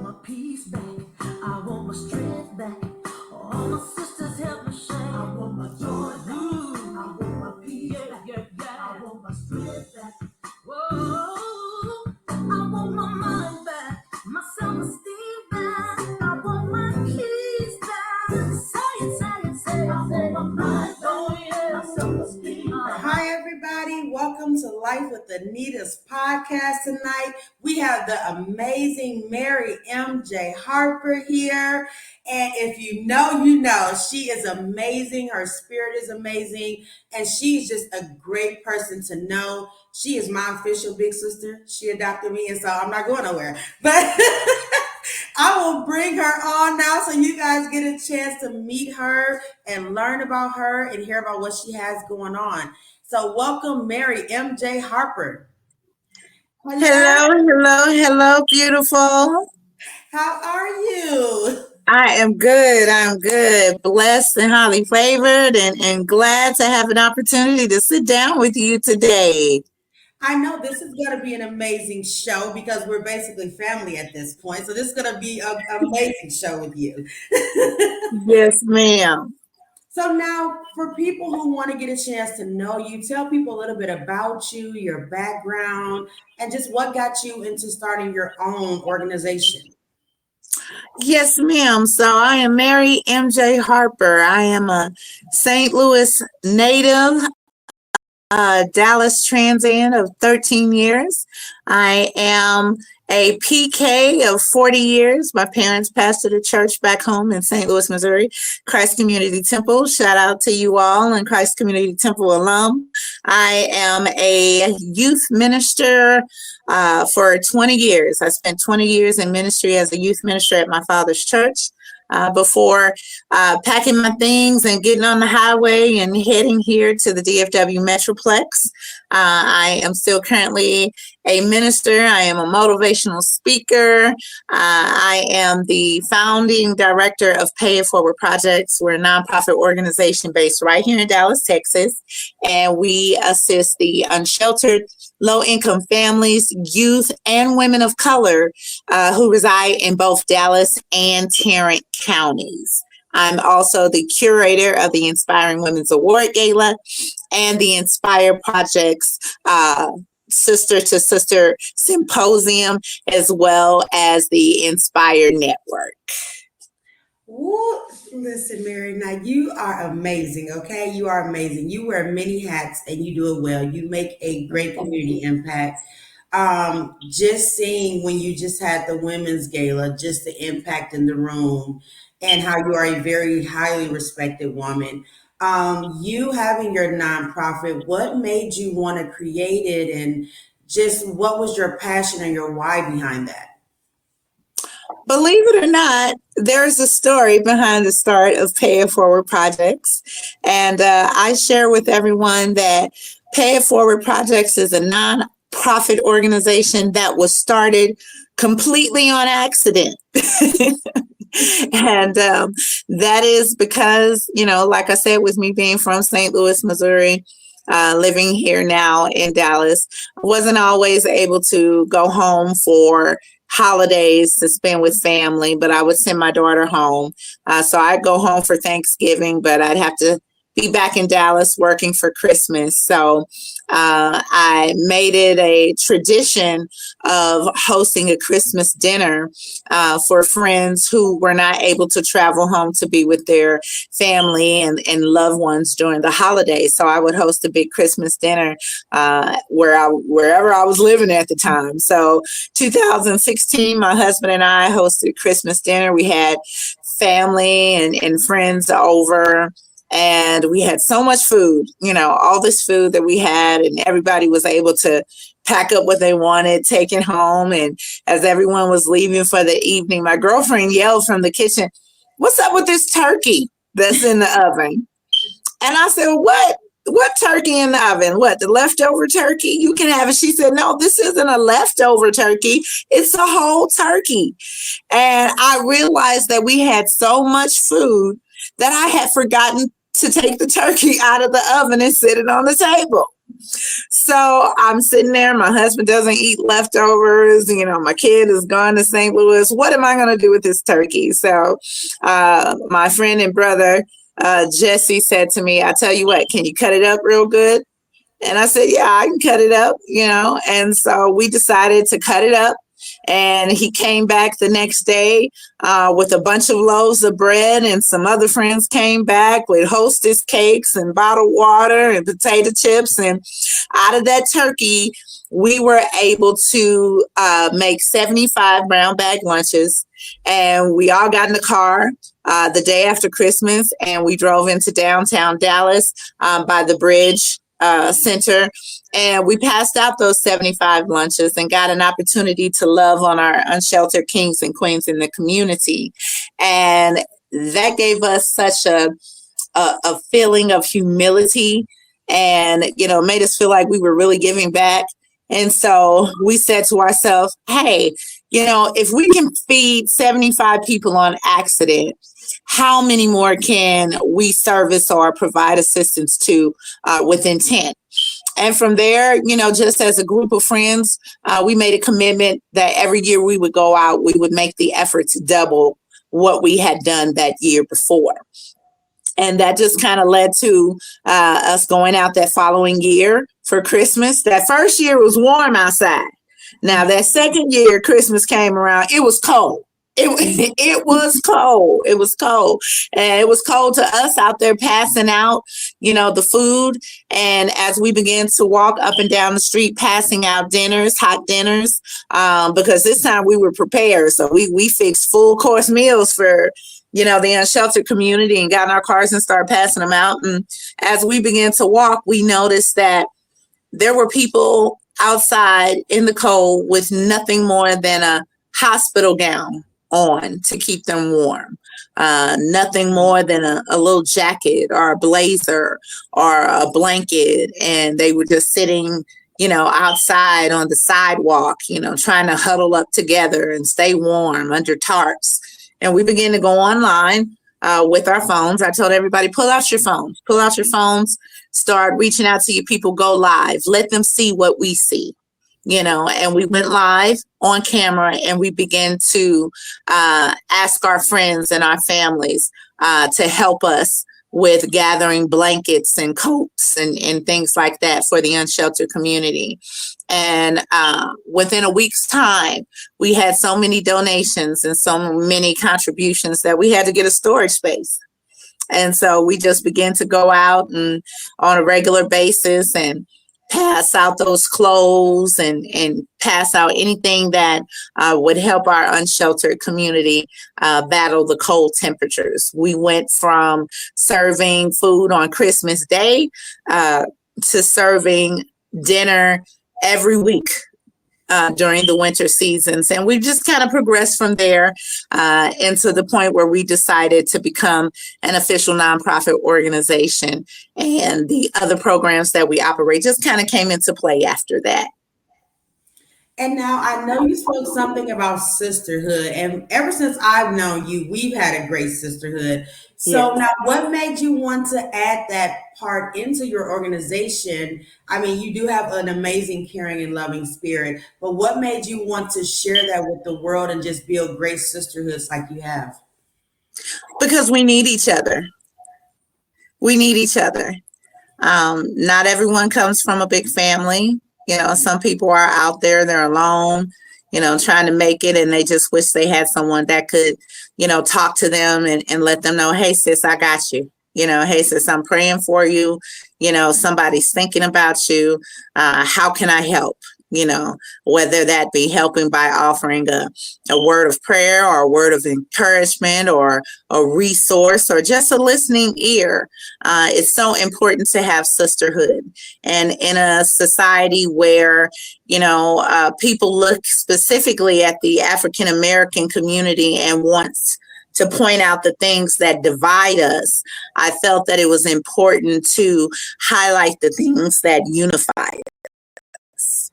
my peace back. I want my strength back. All my sisters help me shake. I want my joy back. I want my peace back. I want my strength back. Whoa, I want my mind back. My self-esteem back. I want my keys back. Say it. I want my mind back. Oh, yeah. My self-esteem back. Hi, everybody. Welcome to Life with Anita's podcast tonight. We have the amazing Mary MJ Harper here. And if you know, you know, she is amazing. Her spirit is amazing. And she's just a great person to know. She is my official big sister. She adopted me, and so I'm not going nowhere. But I will bring her on now so you guys get a chance to meet her and learn about her and hear about what she has going on. So welcome, Mary MJ Harper. Hello, beautiful. How are you? I am good. I'm good. Blessed and highly favored and glad to have an opportunity to sit down with you today. I know this is going to be an amazing show because we're basically family at this point. So this is going to be an amazing show with you. Yes, ma'am. So now for people who want to get a chance to know you, tell people a little bit about you, your background, and just what got you into starting your own organization. Yes, ma'am. So I am Mary MJ Harper. I am a St. Louis native, Dallas transient of 13 years. I am a PK of 40 years. My parents pastored a church back home in St. Louis, Missouri, Christ Community Temple. Shout out to you all and Christ Community Temple alum. I am a youth minister for 20 years. I spent 20 years in ministry as a youth minister at my father's church. Before packing my things and getting on the highway and heading here to the DFW Metroplex. I am still currently a minister. I am a motivational speaker. I am the founding director of Pay It Forward Projects. We're a nonprofit organization based right here in Dallas, Texas, and we assist the unsheltered, low-income families, youth, and women of color who reside in both Dallas and Tarrant counties. I'm also the curator of the Inspiring Women's Award Gala and the Inspire Projects Sister to Sister Symposium, as well as the Inspire Network. Ooh, listen, Mary, now you are amazing, okay? You are amazing. You wear many hats and you do it well. You make a great community impact. Just seeing when you just had the women's gala, just the impact in the room and how you are a very highly respected woman. You having your nonprofit, what made you want to create it and just what was your passion and your why behind that? Believe it or not, there's a story behind the start of Pay It Forward Projects. And I share with everyone that Pay It Forward Projects is a nonprofit organization that was started completely on accident. And that is because, like I said, with me being from St. Louis, Missouri, living here now in Dallas, I wasn't always able to go home for holidays to spend with family, but I would send my daughter home. So I'd go home for Thanksgiving, but I'd have to be back in Dallas working for Christmas. So I made it a tradition of hosting a Christmas dinner for friends who were not able to travel home to be with their family and loved ones during the holidays. So I would host a big Christmas dinner wherever I was living at the time. So 2016, my husband and I hosted Christmas dinner. We had family and friends over. And we had so much food, all this food that we had, and everybody was able to pack up what they wanted, take it home. And as everyone was leaving for the evening, my girlfriend yelled from the kitchen, "What's up with this turkey that's in the oven?" And I said, What turkey in the oven? What, the leftover turkey? You can have it. She said, "No, this isn't a leftover turkey. It's a whole turkey." And I realized that we had so much food that I had forgotten to take the turkey out of the oven and sit it on the table. So I'm sitting there. My husband doesn't eat leftovers. My kid is gone to St. Louis. What am I going to do with this turkey? So my friend and brother, Jesse, said to me, I tell you what, can you cut it up real good? And I said, yeah, I can cut it up. And so we decided to cut it up. And he came back the next day with a bunch of loaves of bread, and some other friends came back with hostess cakes and bottled water and potato chips. And out of that turkey, we were able to make 75 brown bag lunches. And we all got in the car the day after Christmas, and we drove into downtown Dallas by the bridge center, and we passed out those 75 lunches and got an opportunity to love on our unsheltered kings and queens in the community. And that gave us such a feeling of humility, and made us feel like we were really giving back. And so we said to ourselves, hey, if we can feed 75 people on accident, how many more can we service or provide assistance to with intent? And from there, just as a group of friends, we made a commitment that every year we would go out, we would make the efforts double what we had done that year before. And that just kind of led to us going out that following year for Christmas. That first year was warm outside. Now, that second year, Christmas came around, it was cold. It was cold. It was cold. And it was cold to us out there passing out, the food. And as we began to walk up and down the street, passing out dinners, hot dinners, because this time we were prepared. So we fixed full course meals for the unsheltered community, and got in our cars and started passing them out. And as we began to walk, we noticed that there were people outside in the cold with nothing more than a hospital gown on to keep them warm. Nothing more than a little jacket or a blazer or a blanket. And they were just sitting, outside on the sidewalk, trying to huddle up together and stay warm under tarps. And we began to go online with our phones. I told everybody, pull out your phones, start reaching out to your people, go live, let them see what we see, and we went live on camera, and we began to ask our friends and our families to help us with gathering blankets and coats and things like that for the unsheltered community. And within a week's time, we had so many donations and so many contributions that we had to get a storage space. And so we just began to go out and on a regular basis and pass out those clothes and pass out anything that would help our unsheltered community battle the cold temperatures. We went from serving food on Christmas Day to serving dinner every week during the winter seasons. And we just kind of progressed from there into the point where we decided to become an official nonprofit organization. And the other programs that we operate just kind of came into play after that. And now I know you spoke something about sisterhood, and ever since I've known you, we've had a great sisterhood. So Yes. now, what made you want to add that part into your organization? I mean, you do have an amazing, caring, and loving spirit, but what made you want to share that with the world and just build great sisterhoods like you have? Because we need each other. We need each other. Not everyone comes from a big family. Some people are out there, they're alone, trying to make it, and they just wish they had someone that could, talk to them and let them know, hey, sis, I got you. Hey, sis, I'm praying for you. Somebody's thinking about you. How can I help? Whether that be helping by offering a word of prayer or a word of encouragement or a resource or just a listening ear. It's so important to have sisterhood. And in a society where, people look specifically at the African American community and wants to point out the things that divide us, I felt that it was important to highlight the things that unify us.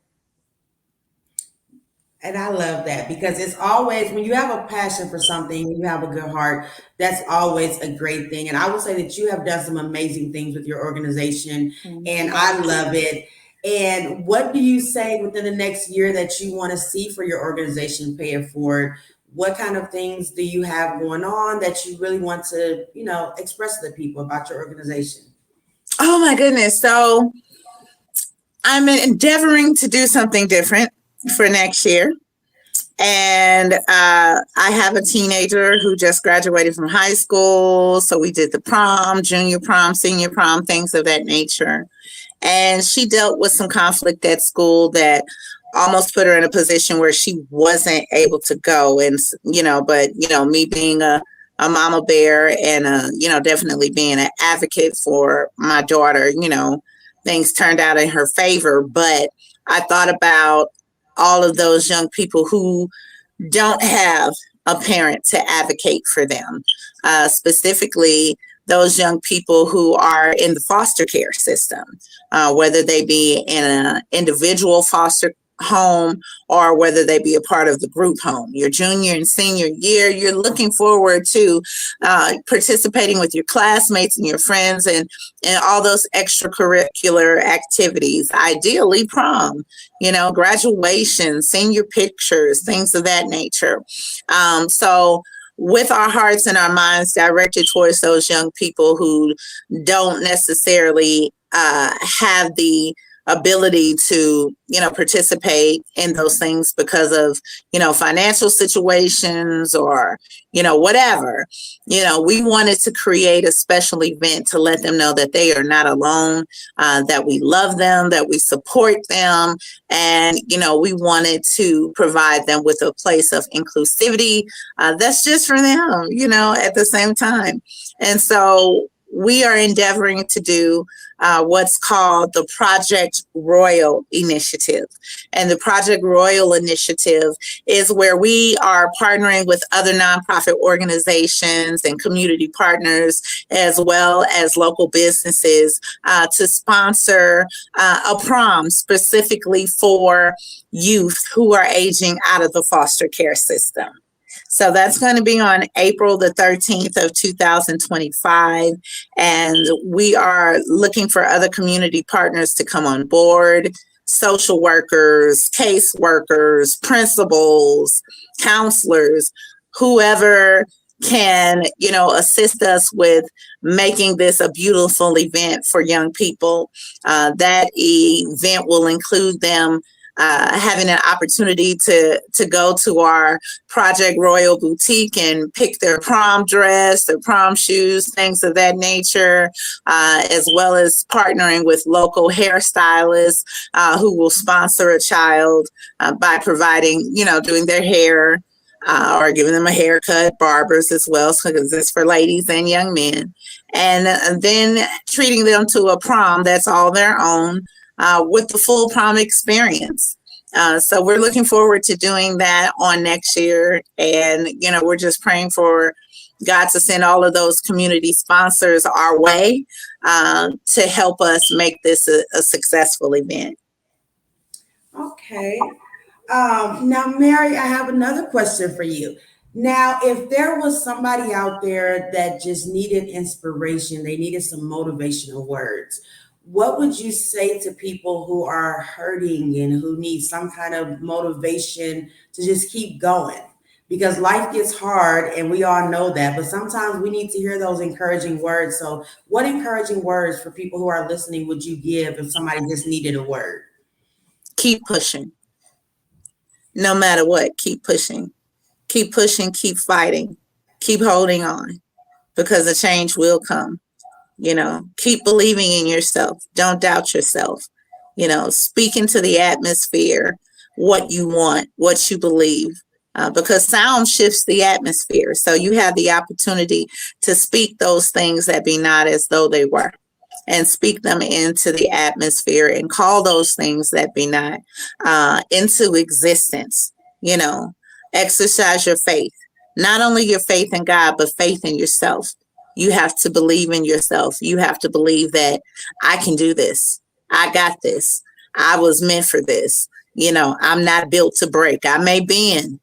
And I love that because it's always when you have a passion for something, you have a good heart, that's always a great thing. And I will say that you have done some amazing things with your organization, and I love it. And what do you say within the next year that you want to see for your organization, Pay It Forward? What kind of things do you have going on that you really want to, express to the people about your organization? Oh my goodness. So I'm endeavoring to do something different for next year. And I have a teenager who just graduated from high school. So we did the prom, junior prom, senior prom, things of that nature. And she dealt with some conflict at school that almost put her in a position where she wasn't able to go. And, but, me being a mama bear and, definitely being an advocate for my daughter, things turned out in her favor. But I thought about all of those young people who don't have a parent to advocate for them, specifically those young people who are in the foster care system, whether they be in an individual foster home or whether they be a part of the group home. Your junior and senior year, you're looking forward to participating with your classmates and your friends and all those extracurricular activities, ideally prom, graduation, senior pictures, things of that nature. So with our hearts and our minds directed towards those young people who don't necessarily have the ability to, participate in those things because of, financial situations or, whatever, we wanted to create a special event to let them know that they are not alone, that we love them, that we support them. And, we wanted to provide them with a place of inclusivity that's just for them, at the same time. And so we are endeavoring to do what's called the Project Royal Initiative. And the Project Royal Initiative is where we are partnering with other nonprofit organizations and community partners, as well as local businesses, to sponsor a prom specifically for youth who are aging out of the foster care system. So that's going to be on April the 13th of 2025. And we are looking for other community partners to come on board, social workers, case workers, principals, counselors, whoever can, assist us with making this a beautiful event for young people. That event will include them having an opportunity to go to our Project Royal boutique and pick their prom dress, their prom shoes, things of that nature, as well as partnering with local hairstylists who will sponsor a child by providing, doing their hair or giving them a haircut, barbers as well, because it's for ladies and young men. And then treating them to a prom that's all their own, with the full prom experience. So we're looking forward to doing that on next year. And, we're just praying for God to send all of those community sponsors our way to help us make this a successful event. Okay. Now, Mary, I have another question for you. Now, if there was somebody out there that just needed inspiration, they needed some motivational words, what would you say to people who are hurting and who need some kind of motivation to just keep going? Because life gets hard and we all know that, but sometimes we need to hear those encouraging words. So, what encouraging words for people who are listening would you give if somebody just needed a word? Keep pushing. No matter what, keep pushing. Keep pushing, keep fighting, keep holding on, because a change will come. Keep believing in yourself. Don't doubt yourself. Speak into the atmosphere what you want, what you believe, because sound shifts the atmosphere. So you have the opportunity to speak those things that be not as though they were, and speak them into the atmosphere and call those things that be not into existence. Exercise your faith, not only your faith in God, but faith in yourself. You have to believe in yourself. You have to believe that I can do this. I got this. I was meant for this. I'm not built to break. I may bend,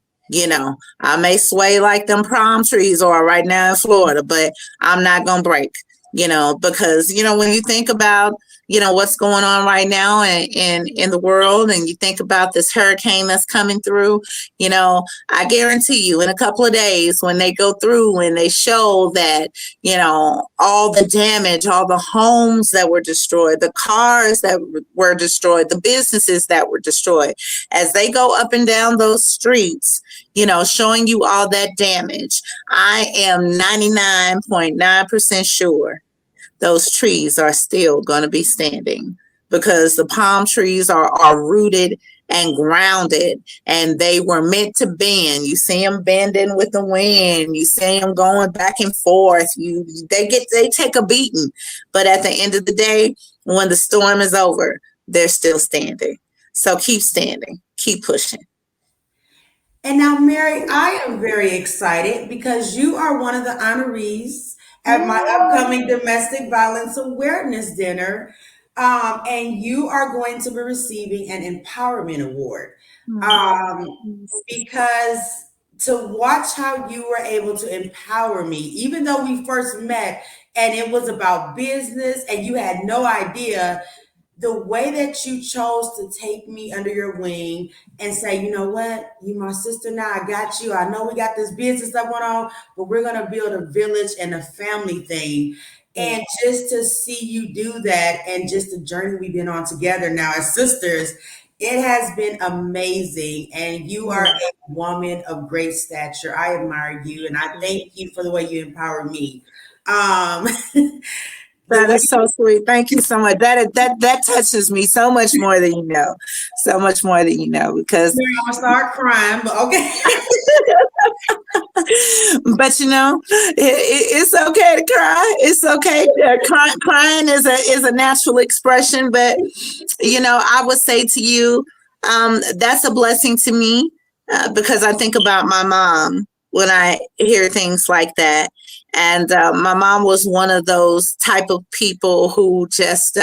I may sway like them palm trees are right now in Florida, but I'm not going to break, because, when you think about, what's going on right now in the world, and you think about this hurricane that's coming through, I guarantee you in a couple of days when they go through and they show that, all the damage, all the homes that were destroyed, the cars that were destroyed, the businesses that were destroyed, as they go up and down those streets, showing you all that damage, I am 99.9% sure those trees are still going to be standing, because the palm trees are rooted and grounded, and they were meant to bend. You see them bending with the wind. You see them going back and forth. They take a beating, but at the end of the day, when the storm is over, they're still standing. So keep standing, keep pushing. And now, Mary, I am very excited because you are one of the honorees at my upcoming domestic violence awareness dinner. And you are going to be receiving an empowerment award. Because to watch how you were able to empower me, even though we first met and it was about business and you had no idea, the way that you chose to take me under your wing and say, you know what, you my sister now, I got you. I know we got this business that went on, but we're gonna build a village and a family thing. And just to see you do that, and just the journey we've been on together now as sisters, it has been amazing. And you are a woman of great stature. I admire you, and I thank you for the way you empower me. Um, That is so sweet. Thank you so much. That touches me so much more than you know. So much more than you know, because I'm gonna start crying, but okay. but it's okay to cry. It's okay. Crying is a natural expression, but I would say to you, that's a blessing to me, because I think about my mom when I hear things like that. And my mom was one of those type of people who just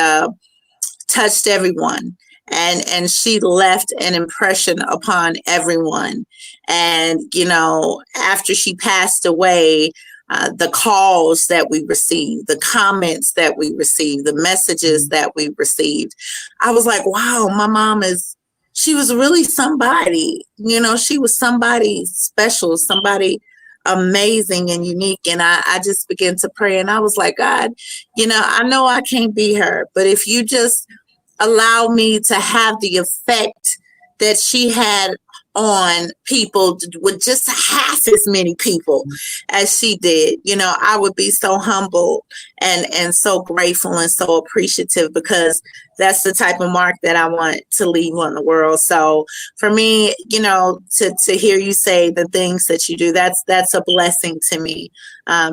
touched everyone, and she left an impression upon everyone. And after she passed away, the calls that we received, the comments that we received, the messages that we received, I was like, wow, my mom she was really somebody. She was somebody special, somebody amazing and unique. And I just began to pray, and I was like, God, I know I can't be her, but if you just allow me to have the effect that she had on people, with just half as many people as she did, I would be so humble and so grateful and so appreciative, because that's the type of mark that I want to leave on the world. So for me, to hear you say the things that you do, that's a blessing to me,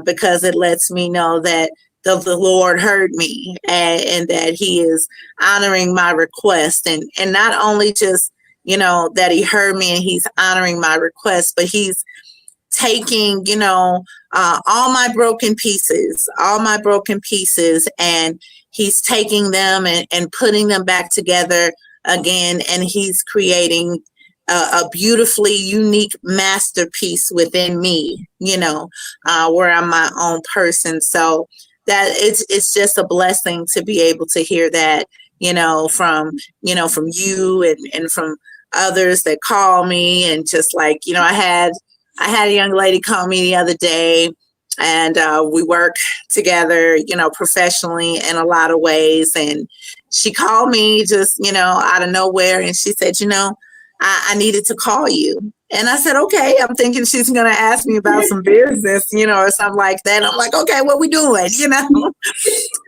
because it lets me know that the Lord heard me, and that He is honoring my request, and not only just that He heard me and He's honoring my request, but He's taking all my broken pieces, and He's taking them and putting them back together again, and He's creating a beautifully unique masterpiece within me, where I'm my own person. So that it's just a blessing to be able to hear that, from you and from others that call me. And just like, I had a young lady call me the other day, and we work together, professionally in a lot of ways. And she called me just, out of nowhere. And she said, I needed to call you. And I said, okay. I'm thinking she's going to ask me about some business, or something like that. I'm like, okay, what we doing,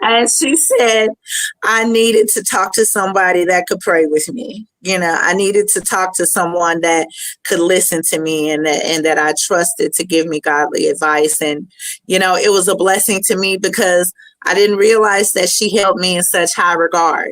And she said, I needed to talk to somebody that could pray with me. I needed to talk to someone that could listen to me, and that I trusted to give me godly advice. And, it was a blessing to me, because I didn't realize that she held me in such high regard.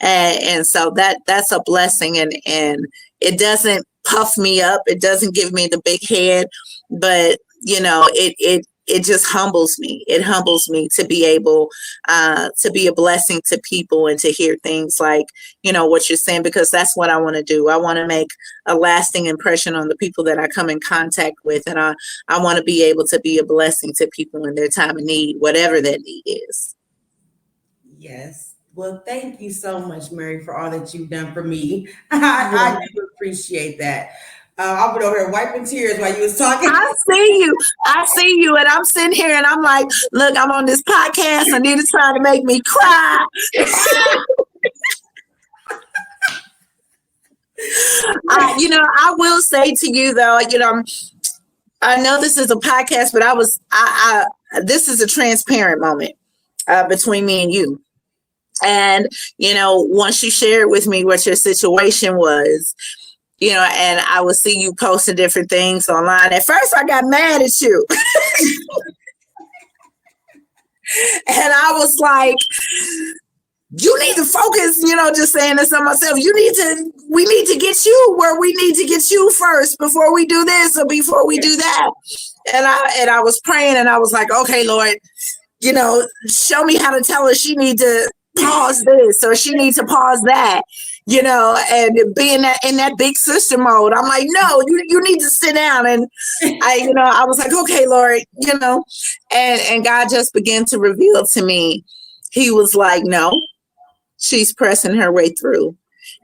And so that's a blessing, and it doesn't puff me up. It doesn't give me the big head, but it it just humbles me. It humbles me to be able to be a blessing to people and to hear things like, what you're saying, because that's what I want to do. I want to make a lasting impression on the people that I come in contact with. And I want to be able to be a blessing to people in their time of need, whatever that need is. Yes. Well, thank you so much, Mary, for all that you've done for me. I do appreciate that. I've been over here wiping tears while you was talking. I see you. I see you. And I'm sitting here and I'm like, look, I'm on this podcast. Anita's trying to make me cry. I will say to you though, I know this is a podcast, but this is a transparent moment between me and you. And, once you shared with me what your situation was, and I would see you posting different things online. At first I got mad at you. And I was like, you need to focus, just saying this to myself. We need to get you where we need to get you first before we do this or before we do that. And I was praying and I was like, okay, Lord, show me how to tell her she need to pause this or she needs to pause that, and be in that big sister mode. I'm like, no, you need to sit down. And I was like, okay, Lord, and God just began to reveal to me. He was like, no, she's pressing her way through,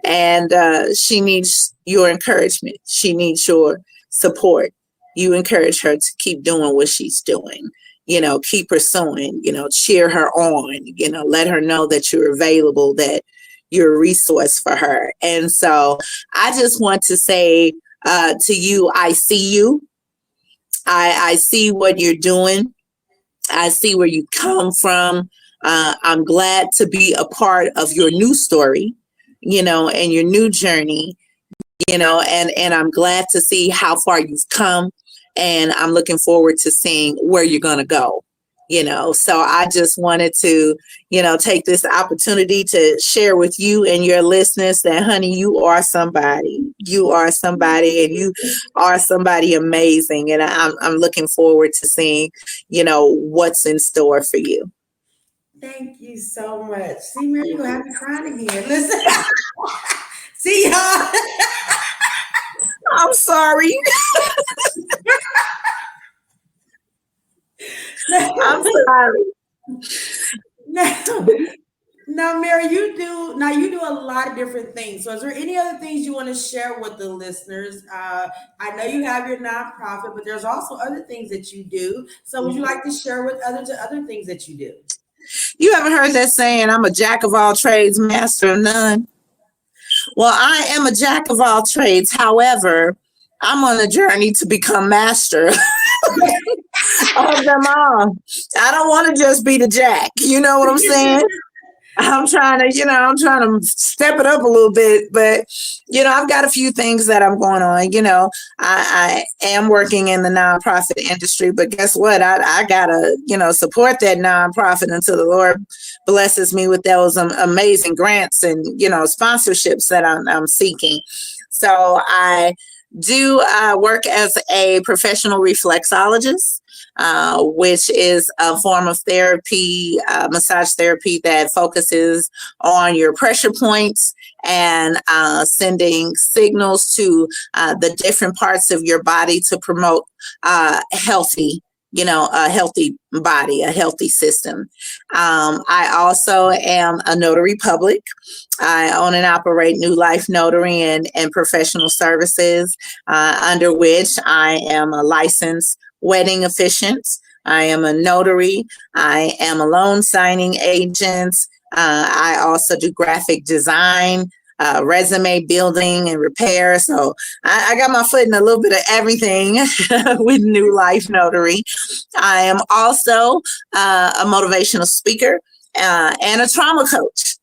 and she needs your encouragement. She needs your support. You encourage her to keep doing what she's doing. Keep pursuing, cheer her on, let her know that you're available, that you're a resource for her. And so I just want to say to you, I see you. I see what you're doing. I see where you come from. I'm glad to be a part of your new story, and your new journey, and I'm glad to see how far you've come. And I'm looking forward to seeing where you're going to go, So I just wanted to, take this opportunity to share with you and your listeners that, honey, you are somebody. You are somebody, and you are somebody amazing. And I'm looking forward to seeing, what's in store for you. Thank you so much. See, Mary, you're going to have me crying again. Listen. See y'all. I'm sorry. I'm sorry. Now, Mary, you do a lot of different things. So is there any other things you want to share with the listeners? I know you have your nonprofit, but there's also other things that you do. So would you like to share with other things that you do? You ever heard that saying, I'm a jack of all trades, master of none? Well, I am a jack of all trades. However, I'm on a journey to become master of them all. I don't want to just be the jack. You know what I'm saying? I'm trying to step it up a little bit, but I've got a few things that I'm going on. I am working in the nonprofit industry, but guess what? I gotta, support that nonprofit until the Lord blesses me with those amazing grants and, sponsorships that I'm seeking. So I do work as a professional reflexologist. Which is a form of therapy, massage therapy that focuses on your pressure points and sending signals to the different parts of your body to promote healthy, a healthy body, a healthy system. I also am a notary public. I own and operate New Life Notary and professional services, under which I am a licensed wedding officiant. I am a notary. I am a loan signing agent. I also do graphic design, resume building and repair. So I got my foot in a little bit of everything with New Life Notary. I am also a motivational speaker and a trauma coach.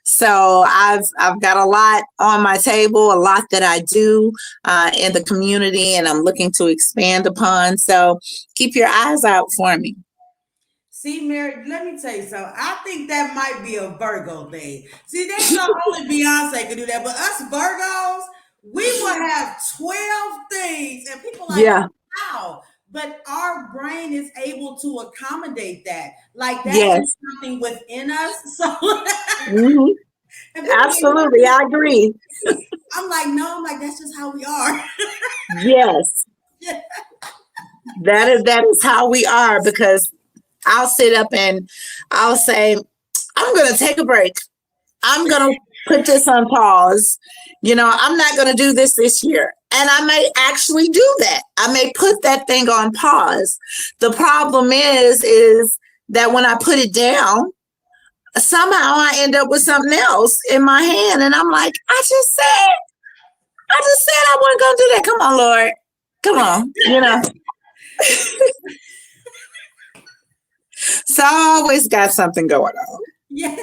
So I've got a lot on my table, a lot that I do in the community, and I'm looking to expand upon. So keep your eyes out for me. See, Mary, let me tell you something. I think that might be a Virgo thing. See, they thought only Beyonce could do that, but us Virgos, we will have 12 things, and people like, Yeah. wow. but our brain is able to accommodate that. Like that's just Yes. something within us. So Hmm. and people like, Absolutely. I agree. I'm like, no, I'm like, that's just how we are. Yes. Yeah. That is how we are, because I'll sit up and I'll say, I'm gonna take a break. I'm going to put this on pause. I'm not going to do this year. And I may actually do that. I may put that thing on pause. The problem is that when I put it down, somehow I end up with something else in my hand. And I'm like, I just said I wasn't going to do that. Come on, Lord. Come on. So I always got something going on. Yeah.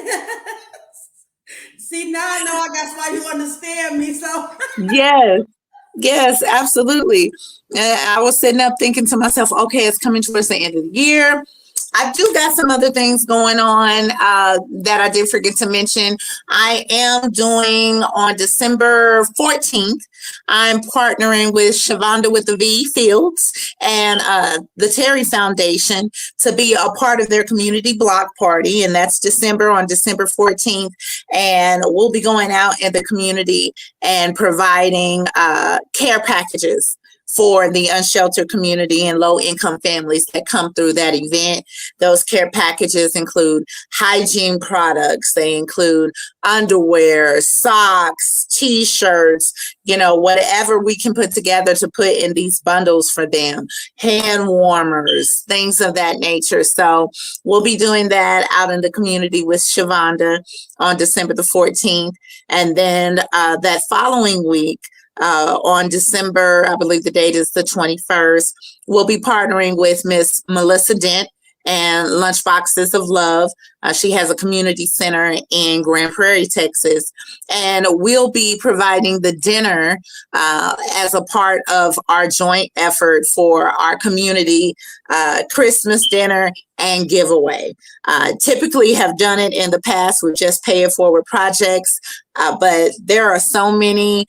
See, now I know that's why you understand me. So Yes. Yes, absolutely. And I was sitting up thinking to myself, okay, it's coming towards the end of the year. I do got some other things going on that I did forget to mention. I am doing on December 14th. I'm partnering with Shavonda with the V Fields and the Terry Foundation to be a part of their community block party. And that's on December 14th. And we'll be going out in the community and providing care packages for the unsheltered community and low income families that come through that event. Those care packages include hygiene products, they include underwear, socks, t-shirts, whatever we can put together to put in these bundles for them, hand warmers, things of that nature. So we'll be doing that out in the community with Shavonda on December the 14th. And then that following week, on December, I believe the date is the 21st, we'll be partnering with Miss Melissa Dent and Lunchboxes of Love. She has a community center in Grand Prairie, Texas, and we'll be providing the dinner as a part of our joint effort for our community Christmas dinner and giveaway. Typically have done it in the past with just pay it forward projects, but there are so many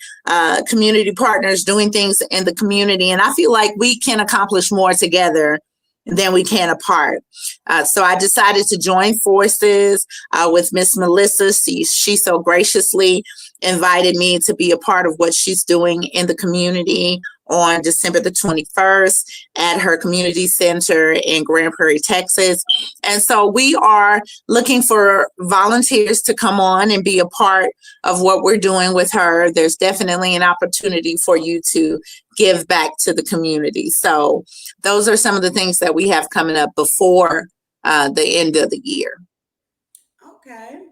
community partners doing things in the community, and I feel like we can accomplish more together than we can apart. So I decided to join forces with Miss Melissa. She so graciously invited me to be a part of what she's doing in the community on December the 21st at her community center in Grand Prairie, Texas. And so we are looking for volunteers to come on and be a part of what we're doing with her. There's definitely an opportunity for you to give back to the community. So those are some of the things that we have coming up before the end of the year. okay.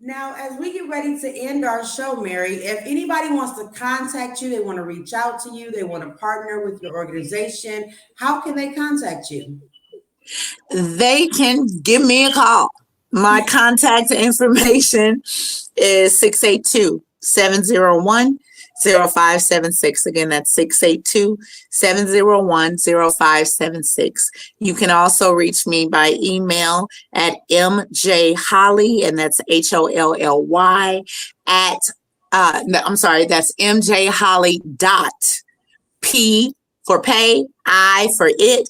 Now, as we get ready to end our show, Mary, if anybody wants to contact you, they want to reach out to you, they want to partner with your organization, how can they contact you? They can give me a call. My contact information is 682-701-0576. Again, that's 682-701-0576. You can also reach me by email at mjholly, and that's HOLLY at, I'm sorry, that's mjholly dot P for pay, I for it,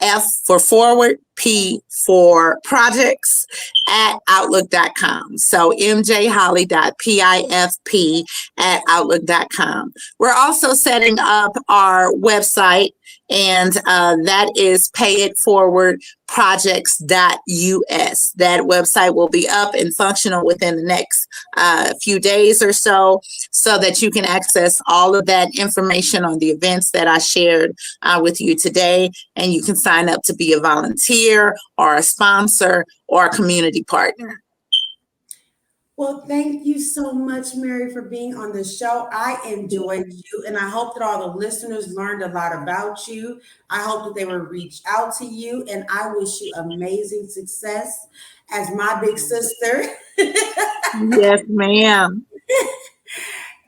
F for forward, P for projects at outlook.com. So mjholly.pifp at outlook.com. We're also setting up our website, and that is payitforwardprojects.us. That website will be up and functional within the next few days or so that you can access all of that information on the events that I shared with you today, and you can sign up to be a volunteer or a sponsor or a community partner. Well, thank you so much, Mary, for being on the show. I enjoyed you, and I hope that all the listeners learned a lot about you. I hope that they will reach out to you, and I wish you amazing success as my big sister. Yes, ma'am.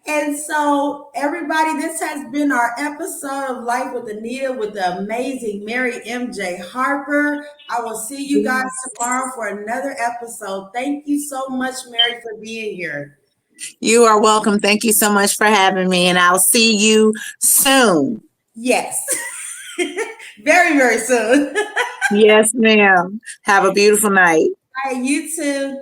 And so, everybody, this has been our episode of Life with Anita with the amazing Mary MJ Harper. I will see you guys tomorrow for another episode. Thank you so much, Mary, for being here. You are welcome. Thank you so much for having me, and I'll see you soon. Yes. very, very soon. Yes, ma'am. Have a beautiful night. All right, you too.